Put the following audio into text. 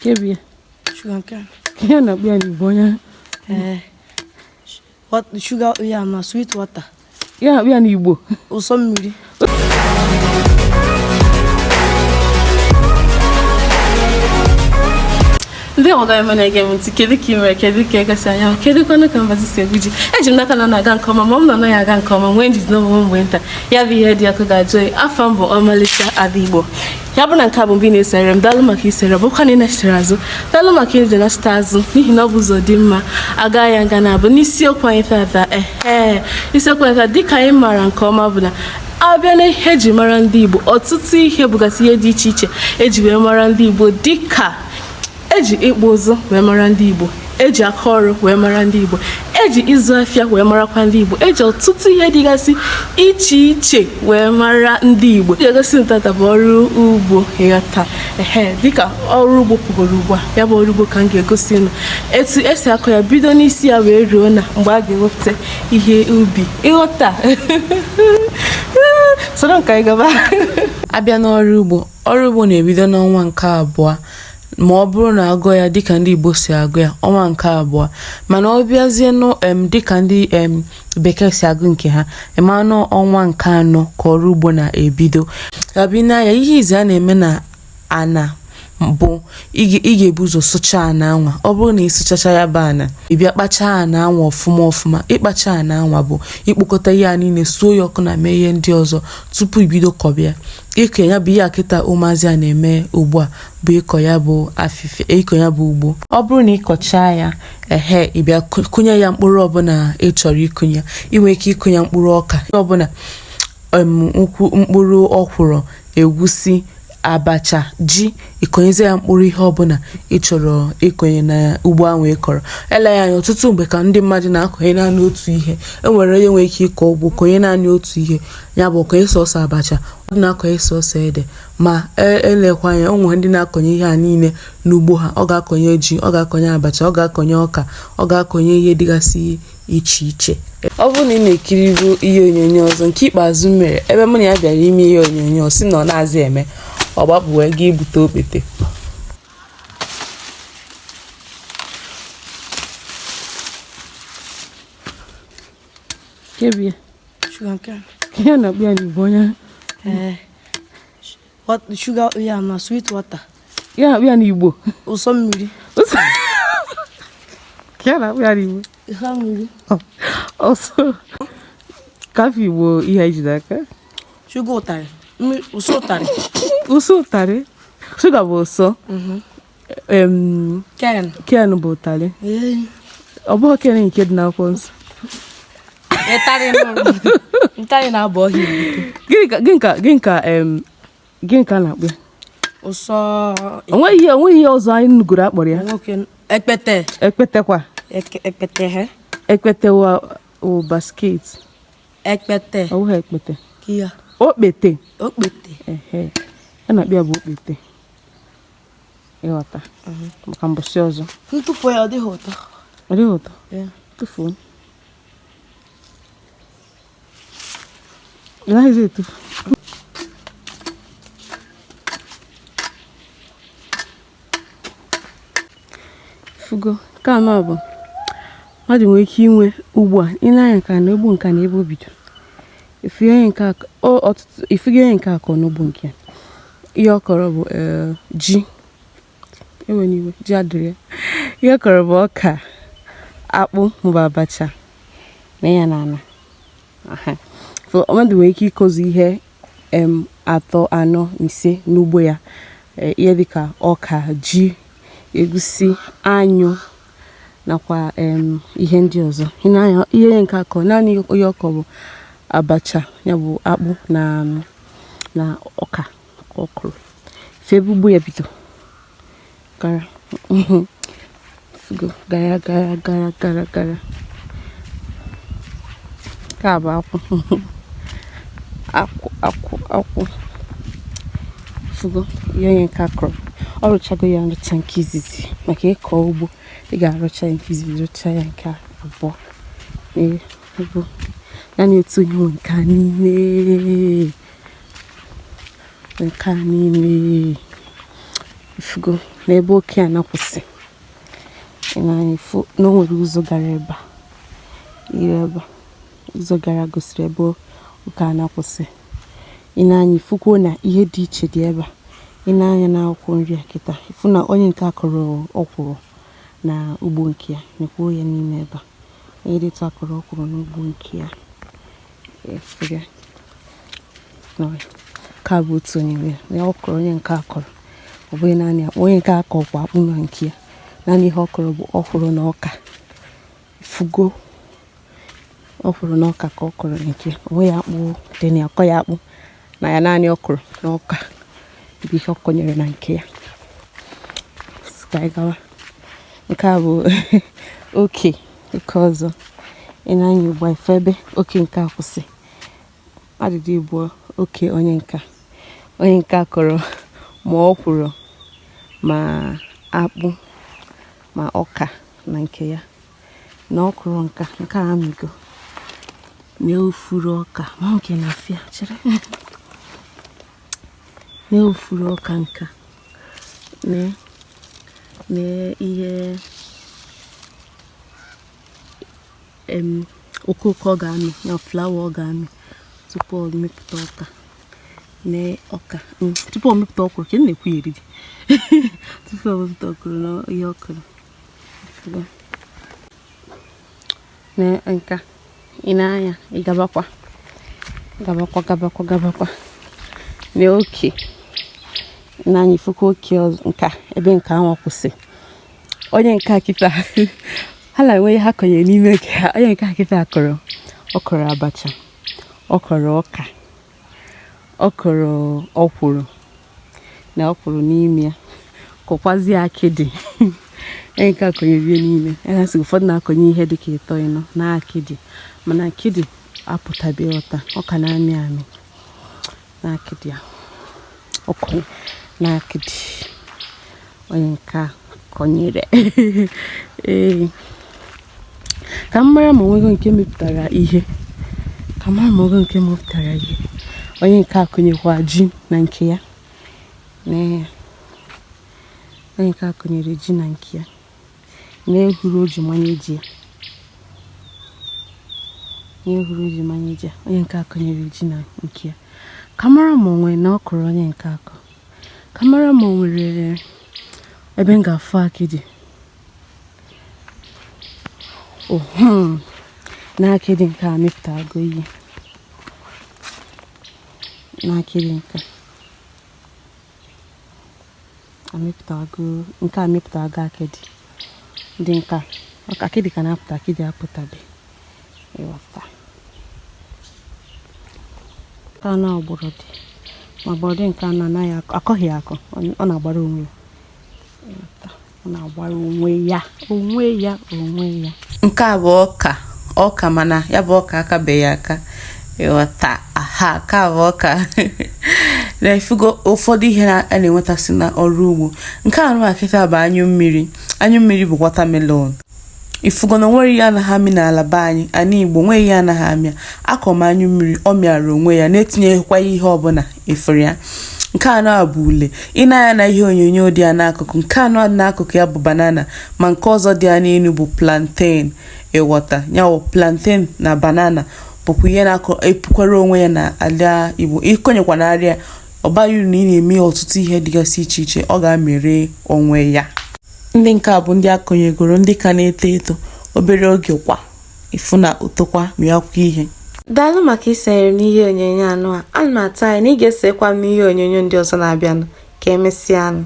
Kebia. Sugar cane. Can not be any boy. What sugar? Yeah, no sweet water. Yeah, we are Igbo. Or some milk. Ndị ọga emene ege m ntị kedu ka ime kedu ka egasi anya kedu ka ka mbazi si ebuji eji m n'aka na na-aga nke ọma ma m nọ na ya aga nke ọma nwee njide n'omume mgbe nta ya bụ ihe dị ọkụ ga-ajụ afọ mbụ ọmalịcha ada Igbo ya bụ na nke a bụ mbi na-esere m dalụ maka isere bụkwa na ị na-esitere azụ dalụ maka ije na-achịta azụ n'ihi na ọ bụ ụzọ dị mma aga ya nga na-abụ n'isiokwu anyị tata isiokwu anyị tata dịka anyị maara nke ọma bụ na abịa na ihe eji mara ndị Igbo ọtụtụ ihe bụgasị ihe dị iche iche eji wee mara ndị Igbo dịka eji ịkpụ ụzụ wee mara ndị Igbo eji aka ọrụ wee mara ndị Igbo eji ịzụ afịa wee marakwa ndị Igbo eji ọtụtụ ihe dịgasị iche iche wee mara ndị Igbo egosi ntata bụ ọrụ ugbo ịghọta dịka ọrụ ugbo pụgoro ugbu a ya bụ ọrụ ugbo ka m ga-egosi unu etu esi akọ ya bido n'isi ya wee ruo na mgbe a ga-ewepụta ihe ubi ịghọta soro nka anyị gaba abịa n'ọrụ ugbo na-ebido n'ọnwa nke abụọ ma ọ bụrụ na agụ ya dịka ndị Igbo si agụ ya ọnwa nke abụọ mana ọ bịazie dịka ndị bekee si agụ nke ha emanụ ọnwa nke anọ ka ọrụ ugbo na-ebido abịa ya ihe izi a na-eme na ana bụ ị ga-ebu ụzọ sụchaa ana anwa ọ bụrụ na ị sụchacha ya bụ ana ị bịa kpachaa ana anwa ọfụma ịkpacha ana anwa bụ ikpokọta ihe a niile suo ya ọkụ na mee ihe ndị ọzọ tupu ibido kọbịa ịkọ ya bụ ihe akịta ụmụazị a na-eme ugbu a bụ ịkọ ya bụ afịfịa ịkọ ya bụ ugbo ọ bụrụ na ịkọchaa ya ị bịa kụnye ya mkpụrụ ọbụla ị chọrọ ịkụnye ị nwere ike ịkụnye mkpụrụ ọka ọbụla mkpụrụ ọkwụrụ egwusi abacha ji ịkọnyezi ya mkpụrụ ihe ọbụla ị chọrọ ịkọnye na ugbo ahụ ị kọrọ ele ya anya ọtụtụ mgbe ka ndị mmadụ na-akọnye naanị otu ihe enwere onye nwere ike ịkọ ugbo konye naanị otu ihe ya bụ ọkọnye sọsọ abacha ọ dị na-akọnye sọsọ ede ma elekwa anya onwe ndị na-akọnye ihe a niile n'ugbo ha ọ ga-akọnye ji ọ ga-akọnye abacha ọ ga-akọnye ọka ọ ga-akọnye ihe dịgasị iche iche ọ bụrụ na ị na-ekiriru ihe onyonyo ọzọ nke ikpeazụ mere ebe mụ na ya bịara ime ihe onyonyo si na ọ na-azị eme ọ gbapụ wee ga ibute okpete Kebia. Sugar cane. Can not be any boy. What sugar? Yeah, no sweet water. Yeah, we are Igbo. Or some milk. Can not be any Some also coffee will eat that. sugar water. Usotari. Usotari. Sugar was so. Can botale. About can kid now once. Italian abohi. Ginka na be. Oso. Onwe ọzọ anyị nuguru akpọrọ ya. Okay. Ekpete. Ekpete kwa. Ekpete he. Ekpete o basket. Ekpete. O ha ekpete. Kia. Okpete. Okpete. Na bịa bụ okpete. Ịghọta. Maka mbọsị ọzọ. Ntụfu ya ọ dịghị ụtọ. Ọ dịghị ụtọ. Tụfuo. Ilahi etufu. Fugo ka anọ bụ mmadụ nwere ike inwe ugbu a ịna-anya nka na egbu nka na ebe o bidoro ifuge nke akọ n'ugbo nke ihe ọ kọrọ bụ ji ewe n'iwe ji adịrị ihe ọ kọrọ bụ ọka akpụ maọbụ abacha na ya na ana mmadụ nwere ike ịkọzi ihe atọ anọ ise n'ugbo ya ihe dịka ọka ji egusi anyụ nakwa ihe ndị ọzọ ihe nke akọ naanị onye ọkọ bụ abacha ya bụ akpụ na ọka ọkụrụ febe ugbo ya bido gara gara ka bụ akwụ fugo ihe nke akọrọ ọ rụchago ya nrụcha nke izizi maka ịkọ ugbo ị ga-arụcha nke izizi rụcha ya nke abụọ ebo ya na-etu onye nwe nke a niile fugo n'ebe oke a na-akwụsị. Ị na-anya ifu na o nwere ụzọ gara ebe a. Ụzọ gara gosiri ebe oke a na-akwụsị. Ị na-anya ifukwuo na ihe dị iche dị ebe a. Ị na-anya n'akwụkwọ nri a kịta ifu na onye nke akọrọ ọkwụrụ na ugbo nke ya nekwuo ya n'ime ebe a. Onye dịtụ akọrọ ọkwụrụ n'ugbo nke ya. Ka bụ otu onye nwe ya ọkọrọ onye nke akọrọ. Ọ bụghị naanị akpụ onye nke akọkwa akpụ na nke ya. Naanị ihe ọkọrọ bụ ọkwụrụ na ọka. Ifugo ọkwụrụ na ọka ka ọkọrọ nke ya. Onwe ya akpụ dị na akọ ya akpụ na ya naanị ọkwụrụ na ọka bụ ihe ọkọnyere na nke ya. Gawa. Nke a bụ oke ọzọ. Ị na-anya ugbu a ife ebe oke nke akwụsị. Adịdị bụ oke onye nke akọrọ ma ọkwụrụ ma akpụ ma ọka na nke ya. Na ọkwụrụ nke a amigo na-efuru ọka ma nke na-afịa chere na-efuru ọka nka na ihe okooko ọ ga-amị na flawa ọ ga-amị tupu ọ mepụta ọka na ọka tupu ọ mepụta ọkwụrụ ka na-ekwu ya eridi tupu ọ mepụta ọkwụrụ na ihe ọkụrụ na nka. Ị na-anya ị gabakwa na oke na-anya ifukwa oke nka ebe nke ahụ kwụsị. Onye nke akịta ha na-enwe ha kọnyere n'ime oke ha. Onye nke akịta ọkọrọ abacha, ọkọrọ ọka, ọkọrọ ọkwụrụ na ọkwụrụ n'ime ya kọkwazie akịdị. Onye nke akọnyere ihe n'ime ya sị ụfọdụ na-akọnye ihe dịka 3-4 na akịdị mana akịdị apụtabeghị ọta ọka na-amị amị na akịdị ya ọkọnyere na akịdị onye nke a kọnyere. Ka m mara ma onwego nke mepụtara ihe onye nke akụnyekwa ji na nke ya. Onye nke akụnyere ji na nke ya na-ehuru o ji manye ji ya. Onye nke akụnyere ji na nke ya. Ka mara ma onwe na ọkụrụ onye nke akọ. Ka mara ma o nwere ebe m ga-afụ akịdị. Na akịdị nke a mepụtago ihe. Na akịdị nke a mepụtago akịdị. Ndị nke a akịdị ka na-apụta akịdị apụtabe. Ịghọta. Ka na ọgbọrọ dị ma bọdị nke a na-anaghị akọghị akọ ọ na-agbara onwe ya. Ọ na-agbara onwe ya. Nke a bụ ọka mana ya bụ ọka akabeghị aka. Ịghọta. Ka bụ ọka na ifugo ụfọdụ ihe a na-enwetasị na ọrụ ugbo. Nke a akịta bụ anyụ mmiri bụ watermelon. Ifugo na nwere ihe anaghị amị n'ala be anyị ana Igbo nwere ihe anaghị amị akọm anyụ mmiri ọ mịara onwe ya na-etinyeghịkwa ihe ọbụla efere ya. Nke a bụ ule. Ị na-anya na ihe onyonyo dị ya n'akụkụ. Nke a dị n'akụkụ ya bụ banana ma nke ọzọ dị ya n'elu bụ plantain. Ịghọta. Ya bụ plantain na banana bụkwa ihe na-epukwara onwe ya na ala Igbo. Ịkọnyekwa n'arịa ọ baghị uru na ị na-eme ọtụtụ ihe dịgasị iche iche ọ ga-amere onwe ya. Ndị nke a bụ ndị akọnyegoro ndị ka na-eto eto obere oge kwa ifu na utokwa mịakwa ihe. Daalụ maka isonyere m n'ihe onyonyo anụ a. Ana m atụ anya na ị ga-esekwa m n'ihe onyonyo ndị ọzọ na-abịanụ. Ka emesịa anụ.